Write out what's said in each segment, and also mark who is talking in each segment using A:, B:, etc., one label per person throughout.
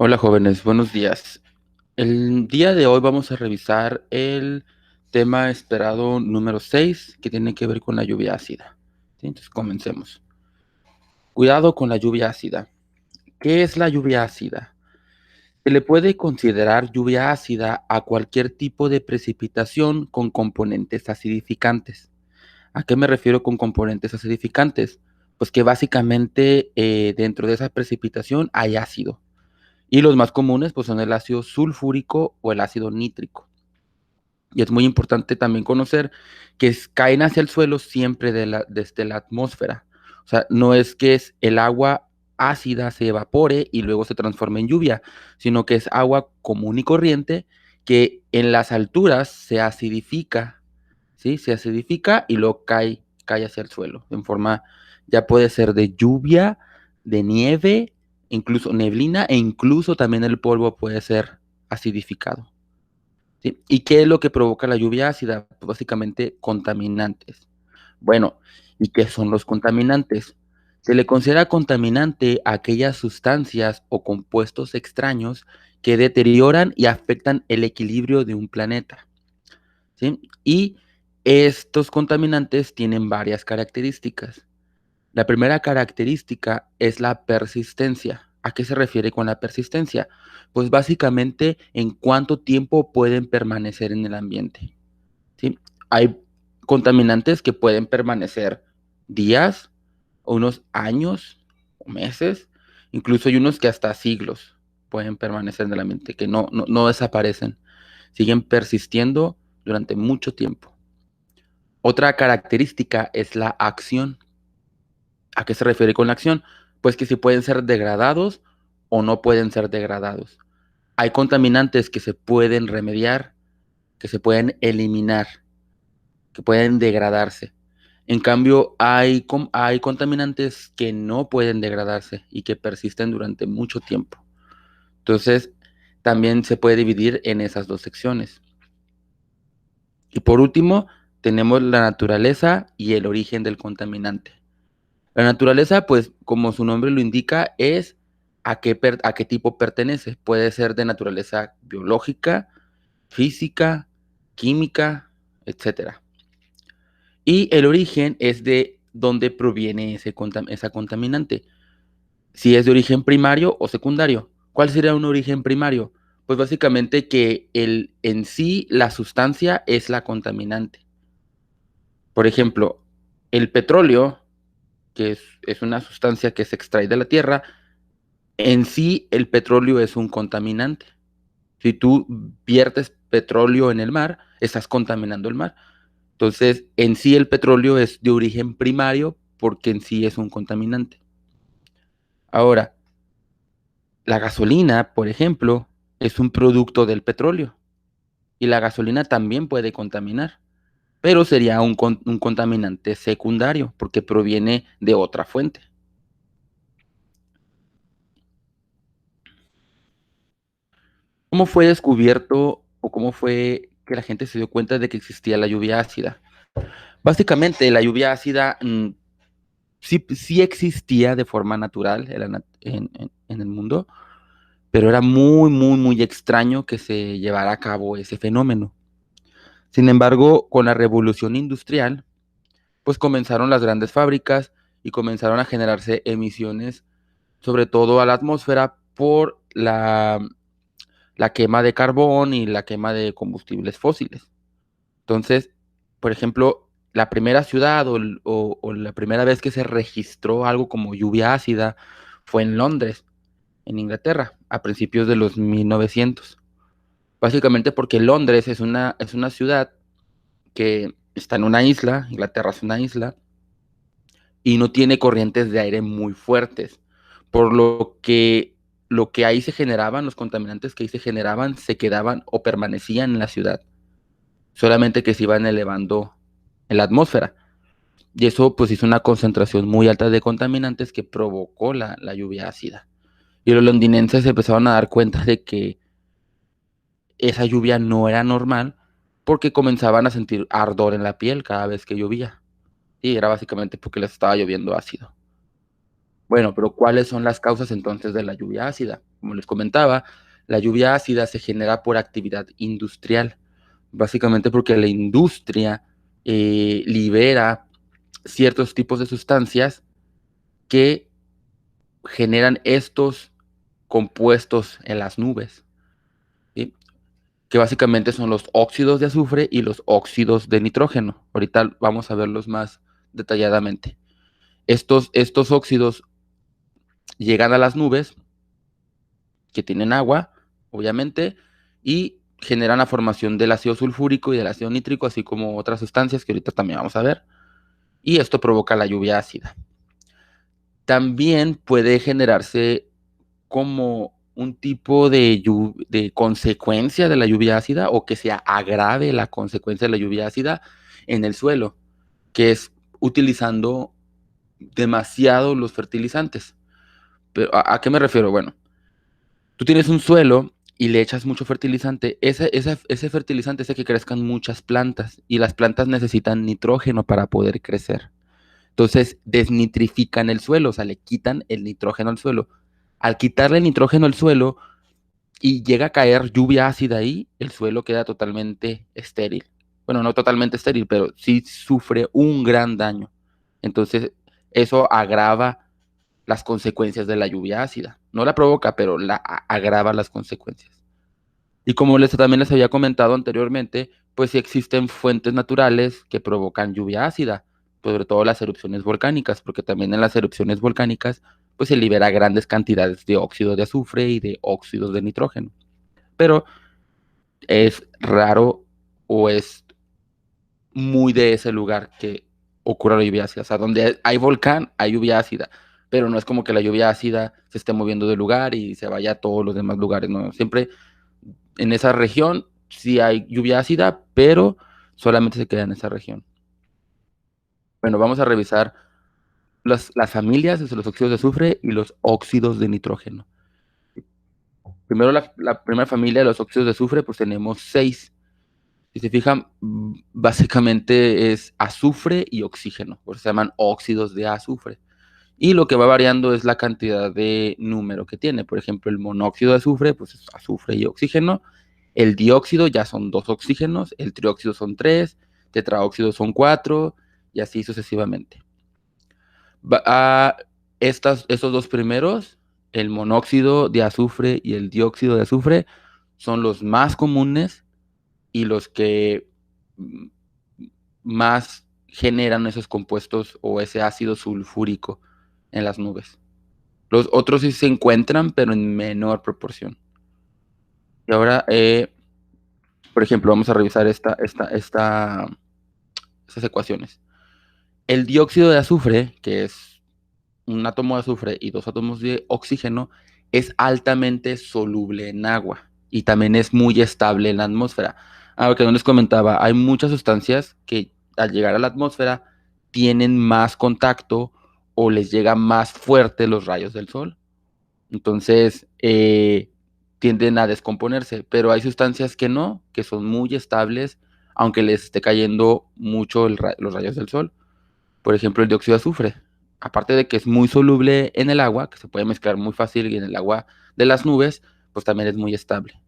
A: Hola jóvenes, buenos días. El día de hoy vamos a revisar el tema esperado número 6 que tiene que ver con la lluvia ácida. ¿Sí? Entonces comencemos. Cuidado con la lluvia ácida. ¿Qué es la lluvia ácida? Se le puede considerar lluvia ácida a cualquier tipo de precipitación con componentes acidificantes. ¿A qué me refiero con componentes acidificantes? Pues que básicamente dentro de esa precipitación hay ácido. Y los más comunes pues, son el ácido sulfúrico o el ácido nítrico. Y es muy importante también conocer que caen hacia el suelo siempre desde la atmósfera. O sea, no es que es el agua ácida se evapore y luego se transforme en lluvia, sino que es agua común y corriente que en las alturas se acidifica, ¿sí? Se acidifica y luego cae hacia el suelo en forma, ya puede ser de lluvia, de nieve, incluso neblina e incluso también el polvo puede ser acidificado. ¿Sí? ¿Y qué es lo que provoca la lluvia ácida? Pues básicamente contaminantes. Bueno, ¿y qué son los contaminantes? Se le considera contaminante a aquellas sustancias o compuestos extraños que deterioran y afectan el equilibrio de un planeta. ¿Sí? Y estos contaminantes tienen varias características. La primera característica es la persistencia. ¿A qué se refiere con la persistencia? Pues básicamente en cuánto tiempo pueden permanecer en el ambiente. ¿Sí? Hay contaminantes que pueden permanecer días, o unos años, o meses, incluso hay unos que hasta siglos pueden permanecer en el ambiente, que no desaparecen, siguen persistiendo durante mucho tiempo. Otra característica es la acción. ¿A qué se refiere con la acción? Pues que si pueden ser degradados o no pueden ser degradados. Hay contaminantes que se pueden remediar, que se pueden eliminar, que pueden degradarse. En cambio, hay contaminantes que no pueden degradarse y que persisten durante mucho tiempo. Entonces, también se puede dividir en esas dos secciones. Y por último, tenemos la naturaleza y el origen del contaminante. La naturaleza, pues, como su nombre lo indica, es a qué tipo pertenece. Puede ser de naturaleza biológica, física, química, etcétera. Y el origen es de dónde proviene esa contaminante. Si es de origen primario o secundario. ¿Cuál sería un origen primario? Pues básicamente que en sí la sustancia es la contaminante. Por ejemplo, el petróleo, que es una sustancia que se extrae de la tierra, en sí el petróleo es un contaminante. Si tú viertes petróleo en el mar, estás contaminando el mar. Entonces, en sí el petróleo es de origen primario porque en sí es un contaminante. Ahora, la gasolina, por ejemplo, es un producto del petróleo y la gasolina también puede contaminar, pero sería un contaminante secundario porque proviene de otra fuente. ¿Cómo fue descubierto o cómo fue que la gente se dio cuenta de que existía la lluvia ácida? Básicamente, la lluvia ácida sí existía de forma natural en el mundo, pero era muy, muy, muy extraño que se llevara a cabo ese fenómeno. Sin embargo, con la revolución industrial, pues comenzaron las grandes fábricas y comenzaron a generarse emisiones, sobre todo a la atmósfera, por la quema de carbón y la quema de combustibles fósiles. Entonces, por ejemplo, la primera ciudad o la primera vez que se registró algo como lluvia ácida fue en Londres, en Inglaterra, a principios de los 1900. Básicamente porque Londres es una ciudad que está en una isla, Inglaterra es una isla, y no tiene corrientes de aire muy fuertes, por lo que ahí se generaban, los contaminantes que ahí se generaban, se quedaban o permanecían en la ciudad, solamente que se iban elevando en la atmósfera. Y eso pues hizo una concentración muy alta de contaminantes que provocó la lluvia ácida. Y los londinenses se empezaron a dar cuenta de que esa lluvia no era normal porque comenzaban a sentir ardor en la piel cada vez que llovía. Y era básicamente porque les estaba lloviendo ácido. Bueno, pero ¿cuáles son las causas entonces de la lluvia ácida? Como les comentaba, la lluvia ácida se genera por actividad industrial, básicamente porque la industria libera ciertos tipos de sustancias que generan estos compuestos en las nubes, ¿sí? Que básicamente son los óxidos de azufre y los óxidos de nitrógeno. Ahorita vamos a verlos más detalladamente. Estos óxidos llegan a las nubes que tienen agua, obviamente, y generan la formación del ácido sulfúrico y del ácido nítrico, así como otras sustancias que ahorita también vamos a ver. Y esto provoca la lluvia ácida. También puede generarse como un tipo de consecuencia de la lluvia ácida o que se agrave la consecuencia de la lluvia ácida en el suelo, que es utilizando demasiado los fertilizantes. Pero, ¿a qué me refiero? Bueno, tú tienes un suelo y le echas mucho fertilizante. Ese fertilizante hace que crezcan muchas plantas y las plantas necesitan nitrógeno para poder crecer. Entonces desnitrifican el suelo, o sea, le quitan el nitrógeno al suelo. Al quitarle el nitrógeno al suelo y llega a caer lluvia ácida ahí, el suelo queda totalmente estéril. Bueno, no totalmente estéril, pero sí sufre un gran daño. Entonces, eso agrava las consecuencias de la lluvia ácida. No la provoca, pero agrava las consecuencias. Y como también les había comentado anteriormente, pues sí existen fuentes naturales que provocan lluvia ácida, sobre todo las erupciones volcánicas, porque también en las erupciones volcánicas pues se libera grandes cantidades de óxido de azufre y de óxidos de nitrógeno. Pero es raro o es muy de ese lugar que ocurra la lluvia ácida. O sea, donde hay volcán, hay lluvia ácida, pero no es como que la lluvia ácida se esté moviendo de lugar y se vaya a todos los demás lugares, no. Siempre en esa región sí hay lluvia ácida, pero solamente se queda en esa región. Bueno, vamos a revisar las familias de los óxidos de azufre y los óxidos de nitrógeno. Primero, la primera familia de los óxidos de azufre, pues tenemos 6. Si se fijan, básicamente es azufre y oxígeno, por eso se llaman óxidos de azufre. Y lo que va variando es la cantidad de número que tiene. Por ejemplo, el monóxido de azufre, pues es azufre y oxígeno. El dióxido ya son 2 oxígenos, el trióxido son 3, tetraóxido son 4 y así sucesivamente. Estos dos primeros, el monóxido de azufre y el dióxido de azufre, son los más comunes y los que más generan esos compuestos o ese ácido sulfúrico en las nubes. Los otros sí se encuentran, pero en menor proporción. Y ahora, por ejemplo, vamos a revisar estas ecuaciones. El dióxido de azufre, que es un átomo de azufre y 2 átomos de oxígeno, es altamente soluble en agua y también es muy estable en la atmósfera. Algo que no les comentaba, hay muchas sustancias que al llegar a la atmósfera tienen más contacto o les llega más fuerte los rayos del sol. Entonces, tienden a descomponerse, pero hay sustancias que no, que son muy estables, aunque les esté cayendo mucho los rayos del sol. Por ejemplo, el dióxido de azufre. Aparte de que es muy soluble en el agua, que se puede mezclar muy fácil en el agua de las nubes, pues también es muy estable.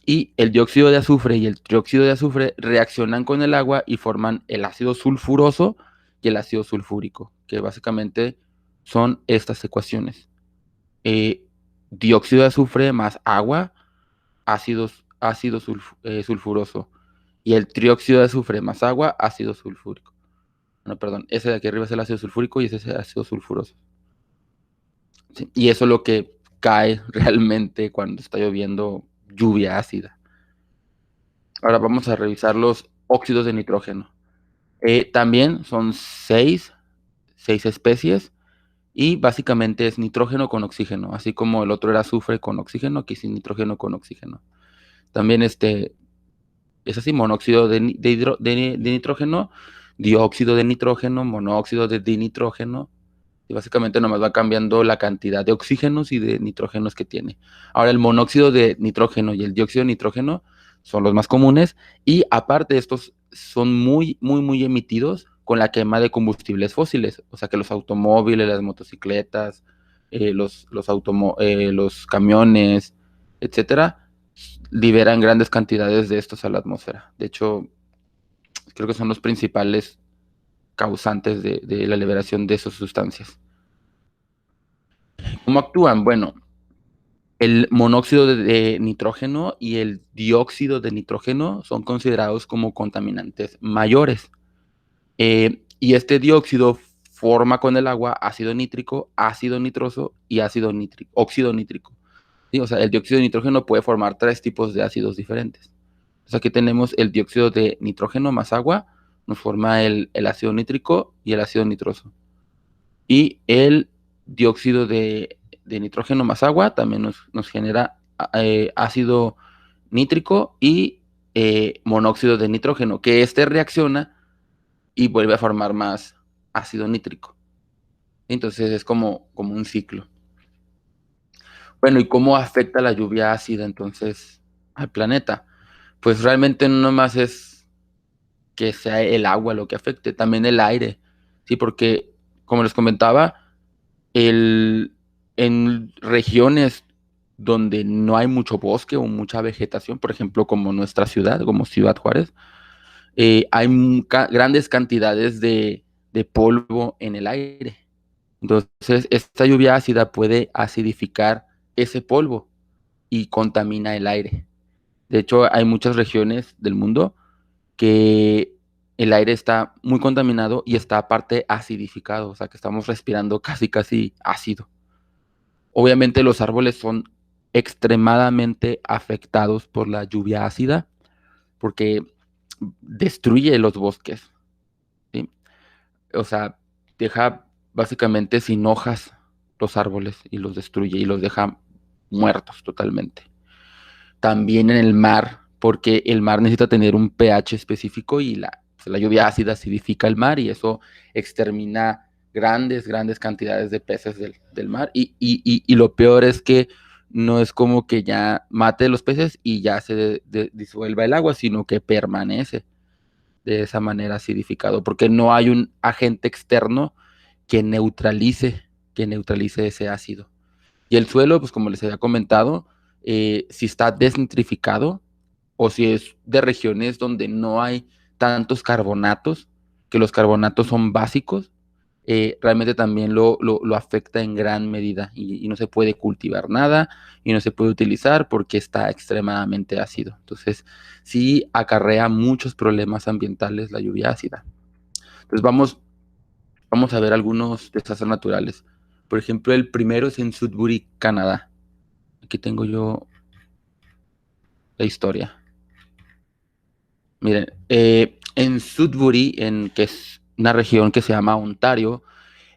A: Y el dióxido de azufre y el trióxido de azufre reaccionan con el agua y forman el ácido sulfuroso y el ácido sulfúrico, que básicamente son estas ecuaciones. eh, Dióxido de azufre más agua, ácido sulfuroso. Y el trióxido de azufre más agua, ácido sulfúrico. No, perdón, ese de aquí arriba es el ácido sulfúrico y ese es el ácido sulfuroso. ¿Sí? Y eso es lo que cae realmente cuando está lloviendo lluvia ácida. Ahora vamos a revisar los óxidos de nitrógeno. También son 6 especies. Y básicamente es nitrógeno con oxígeno, así como el otro era azufre con oxígeno, aquí es nitrógeno con oxígeno. También es así, monóxido de nitrógeno, dióxido de nitrógeno, monóxido de dinitrógeno, y básicamente nomás va cambiando la cantidad de oxígenos y de nitrógenos que tiene. Ahora el monóxido de nitrógeno y el dióxido de nitrógeno son los más comunes, y aparte estos son muy, muy, muy emitidos con la quema de combustibles fósiles, o sea que los automóviles, las motocicletas, los camiones, etcétera, liberan grandes cantidades de estos a la atmósfera. De hecho, creo que son los principales causantes de la liberación de esas sustancias. ¿Cómo actúan? Bueno, el monóxido de nitrógeno y el dióxido de nitrógeno son considerados como contaminantes mayores. Y este dióxido forma con el agua ácido nítrico, ácido nitroso y óxido nítrico. ¿Sí? O sea, el dióxido de nitrógeno puede formar tres tipos de ácidos diferentes. O sea, aquí tenemos el dióxido de nitrógeno más agua, nos forma el ácido nítrico y el ácido nitroso. Y el dióxido de nitrógeno más agua también nos genera ácido nítrico y monóxido de nitrógeno, que este reacciona y vuelve a formar más ácido nítrico. Entonces es como un ciclo. Bueno, ¿y cómo afecta la lluvia ácida entonces al planeta? Pues realmente no nomás es que sea el agua lo que afecte, también el aire, ¿sí? Porque, como les comentaba, en regiones donde no hay mucho bosque o mucha vegetación, por ejemplo, como nuestra ciudad, como Ciudad Juárez, hay grandes cantidades de polvo en el aire. Entonces, esta lluvia ácida puede acidificar ese polvo y contamina el aire. De hecho, hay muchas regiones del mundo que el aire está muy contaminado y está aparte acidificado, o sea que estamos respirando casi ácido. Obviamente los árboles son extremadamente afectados por la lluvia ácida porque destruye los bosques, ¿sí? O sea, deja básicamente sin hojas los árboles y los destruye y los deja muertos totalmente. También en el mar, porque el mar necesita tener un pH específico y la lluvia ácida acidifica el mar y eso extermina grandes cantidades de peces del mar. Y lo peor es que no es como que ya mate los peces y ya se disuelva el agua, sino que permanece de esa manera acidificado, porque no hay un agente externo que neutralice ese ácido. Y el suelo, pues como les había comentado, si está desnitrificado o si es de regiones donde no hay tantos carbonatos, que los carbonatos son básicos, realmente también lo afecta en gran medida y no se puede cultivar nada y no se puede utilizar porque está extremadamente ácido. Entonces, sí acarrea muchos problemas ambientales la lluvia ácida. Entonces, vamos a ver algunos desastres naturales. Por ejemplo, el primero es en Sudbury, Canadá. Aquí tengo yo la historia. Miren, en Sudbury, que es una región que se llama Ontario,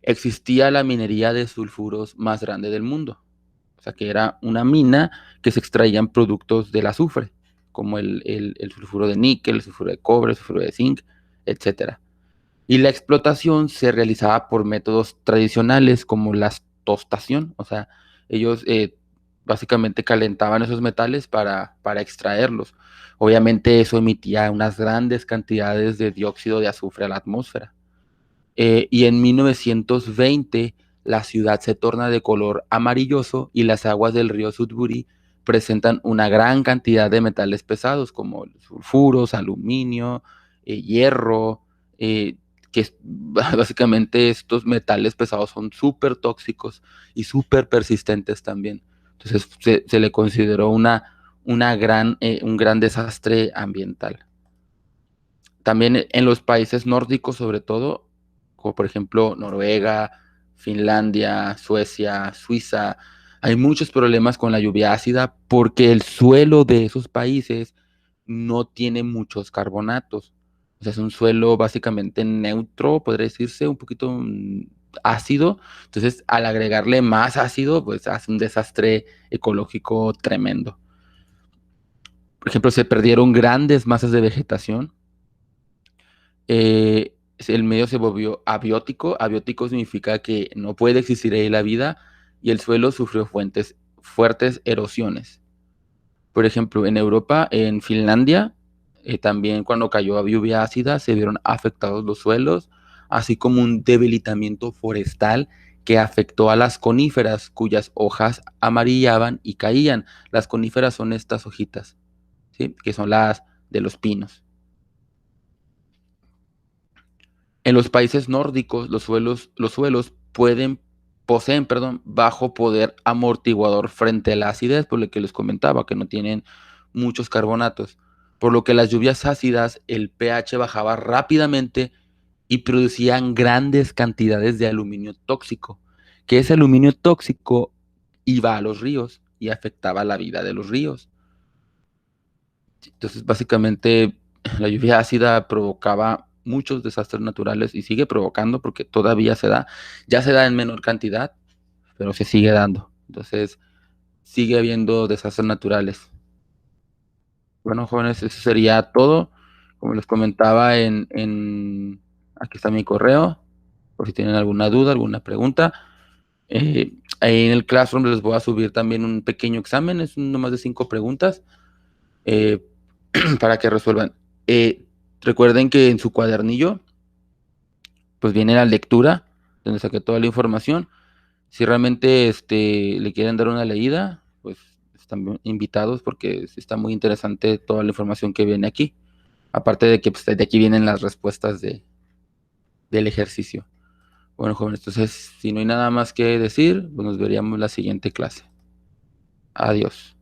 A: existía la minería de sulfuros más grande del mundo. O sea, que era una mina que se extraían productos del azufre, como el sulfuro de níquel, el sulfuro de cobre, el sulfuro de zinc, etcétera. Y la explotación se realizaba por métodos tradicionales como la tostación, o sea, ellos básicamente calentaban esos metales para extraerlos. Obviamente eso emitía unas grandes cantidades de dióxido de azufre a la atmósfera. Y en 1920 la ciudad se torna de color amarilloso y las aguas del río Sudbury presentan una gran cantidad de metales pesados como sulfuros, aluminio, hierro, eh, básicamente estos metales pesados son súper tóxicos y súper persistentes también. Entonces se le consideró un gran desastre ambiental. También en los países nórdicos, sobre todo, como por ejemplo Noruega, Finlandia, Suecia, Suiza, hay muchos problemas con la lluvia ácida porque el suelo de esos países no tiene muchos carbonatos. O sea, es un suelo básicamente neutro, podría decirse, un poquito ácido. Entonces, al agregarle más ácido, pues hace un desastre ecológico tremendo. Por ejemplo, se perdieron grandes masas de vegetación. El medio se volvió abiótico. Abiótico significa que no puede existir ahí la vida y el suelo sufrió fuertes erosiones. Por ejemplo, en Europa, en Finlandia, también cuando cayó lluvia ácida, se vieron afectados los suelos, así como un debilitamiento forestal que afectó a las coníferas, cuyas hojas amarillaban y caían. Las coníferas son estas hojitas, ¿sí? Que son las de los pinos. En los países nórdicos, los suelos poseen, bajo poder amortiguador frente a la acidez, por lo que les comentaba, que no tienen muchos carbonatos. Por lo que las lluvias ácidas, el pH bajaba rápidamente y producían grandes cantidades de aluminio tóxico, que ese aluminio tóxico iba a los ríos y afectaba la vida de los ríos. Entonces, básicamente, la lluvia ácida provocaba muchos desastres naturales y sigue provocando porque todavía se da, ya se da en menor cantidad, pero se sigue dando. Entonces, sigue habiendo desastres naturales. Bueno, jóvenes, eso sería todo. Como les comentaba aquí está mi correo, por si tienen alguna duda, alguna pregunta. Ahí en el Classroom les voy a subir también un pequeño examen, es nomás de 5 preguntas, eh, para que resuelvan. Eh, Recuerden que en su cuadernillo, pues viene la lectura, donde saqué toda la información. Si realmente le quieren dar una leída, pues están invitados porque está muy interesante toda la información que viene aquí. Aparte de que pues, de aquí vienen las respuestas del ejercicio. Bueno, jóvenes, entonces, si no hay nada más que decir, pues nos veríamos la siguiente clase. Adiós.